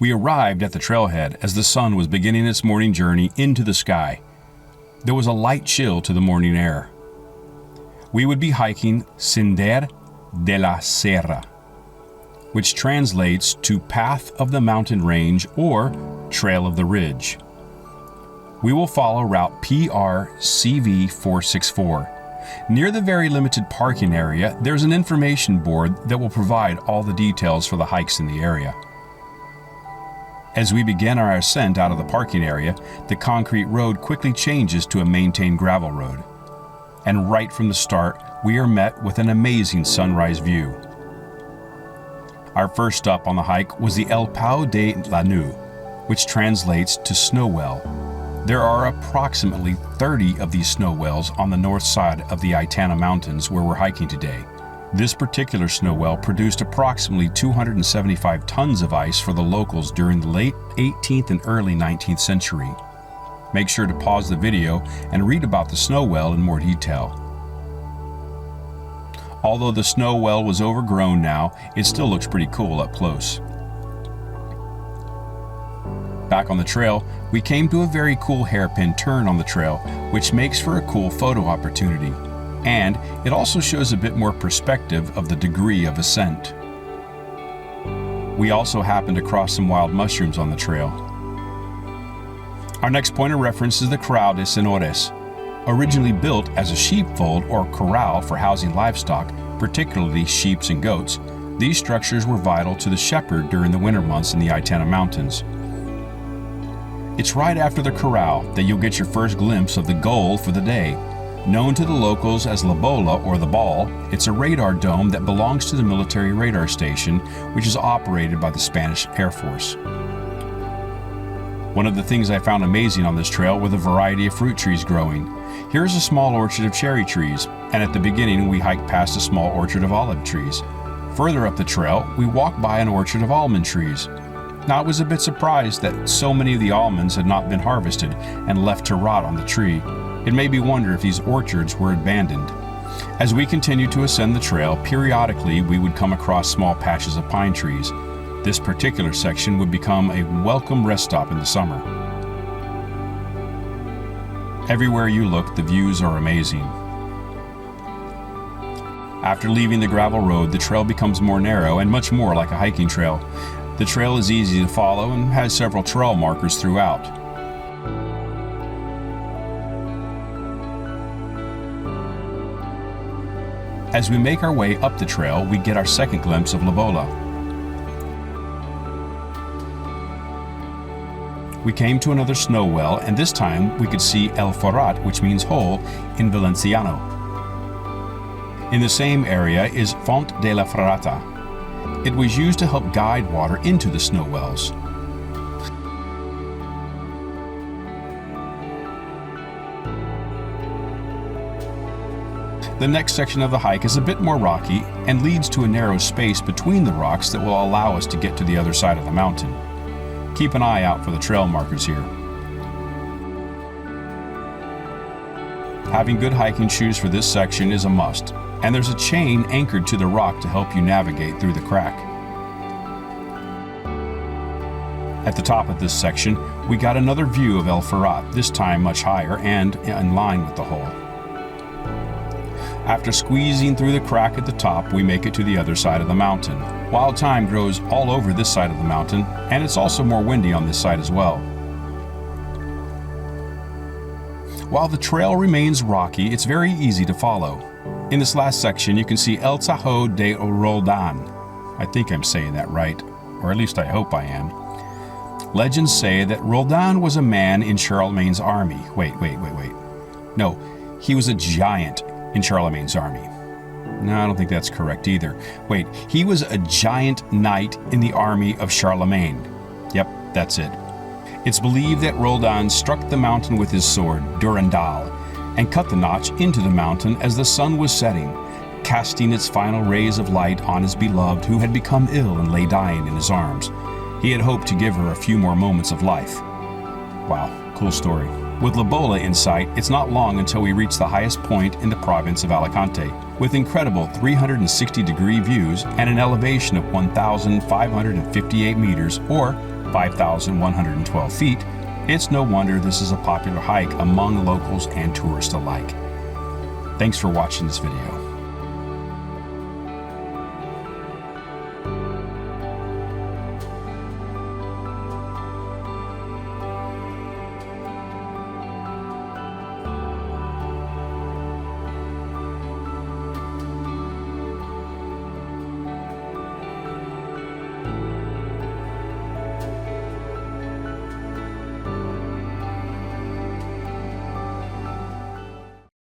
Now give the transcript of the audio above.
We arrived at the trailhead as the sun was beginning its morning journey into the sky. There was a light chill to the morning air. We would be hiking Sender de la Sierra, which translates to Path of the Mountain Range or Trail of the Ridge. We will follow route PRCV464. Near the very limited parking area, there's an information board that will provide all the details for the hikes in the area. As we begin our ascent out of the parking area, the concrete road quickly changes to a maintained gravel road. And right from the start, we are met with an amazing sunrise view. Our first stop on the hike was the El Pau de la Nu, which translates to snow well. There are approximately 30 of these snow wells on the north side of the Aitana Mountains where we're hiking today. This particular snow well produced approximately 275 tons of ice for the locals during the late 18th and early 19th century. Make sure to pause the video and read about the snow well in more detail. Although the snow well was overgrown now, it still looks pretty cool up close. Back on the trail, we came to a very cool hairpin turn on the trail, which makes for a cool photo opportunity. And it also shows a bit more perspective of the degree of ascent. We also happened to cross some wild mushrooms on the trail. Our next point of reference is the Corral de Senores. Originally built as a sheepfold or corral for housing livestock, particularly sheep and goats, these structures were vital to the shepherd during the winter months in the Aitana Mountains. It's right after the corral that you'll get your first glimpse of the goal for the day. Known to the locals as La Bola or the Ball, it's a radar dome that belongs to the military radar station, which is operated by the Spanish Air Force. One of the things I found amazing on this trail were the variety of fruit trees growing. Here's a small orchard of cherry trees, and at the beginning we hiked past a small orchard of olive trees. Further up the trail, we walked by an orchard of almond trees. Now, I was a bit surprised that so many of the almonds had not been harvested and left to rot on the tree. It made me wonder if these orchards were abandoned. As we continued to ascend the trail, periodically we would come across small patches of pine trees. This particular section would become a welcome rest stop in the summer. Everywhere you look, the views are amazing. After leaving the gravel road, the trail becomes more narrow and much more like a hiking trail. The trail is easy to follow and has several trail markers throughout. As we make our way up the trail, we get our second glimpse of La Bola. We came to another snow well, and this time we could see El Forat, which means hole, in Valenciano. In the same area is Font de la Ferrata. It was used to help guide water into the snow wells. The next section of the hike is a bit more rocky and leads to a narrow space between the rocks that will allow us to get to the other side of the mountain. Keep an eye out for the trail markers here. Having good hiking shoes for this section is a must, and there's a chain anchored to the rock to help you navigate through the crack. At the top of this section, we got another view of El Ferrat, this time much higher and in line with the hole. After squeezing through the crack at the top, we make it to the other side of the mountain. Wild thyme grows all over this side of the mountain, and it's also more windy on this side as well. While the trail remains rocky, it's very easy to follow. In this last section, you can see El Tajo de Roldán. I think I'm saying that right, or at least I hope I am. Legends say that Roldán was a man in Charlemagne's army. Wait. No, he was a giant in Charlemagne's army. No, I don't think that's correct either. Wait, he was a giant knight in the army of Charlemagne. Yep, that's it. It's believed that Roldán struck the mountain with his sword, Durandal, and cut the notch into the mountain as the sun was setting, casting its final rays of light on his beloved who had become ill and lay dying in his arms. He had hoped to give her a few more moments of life. Wow, cool story. With La Bola in sight, it's not long until we reach the highest point in the province of Alicante, with incredible 360-degree views and an elevation of 1,558 meters or 5,112 feet, it's no wonder this is a popular hike among locals and tourists alike. Thanks for watching this video.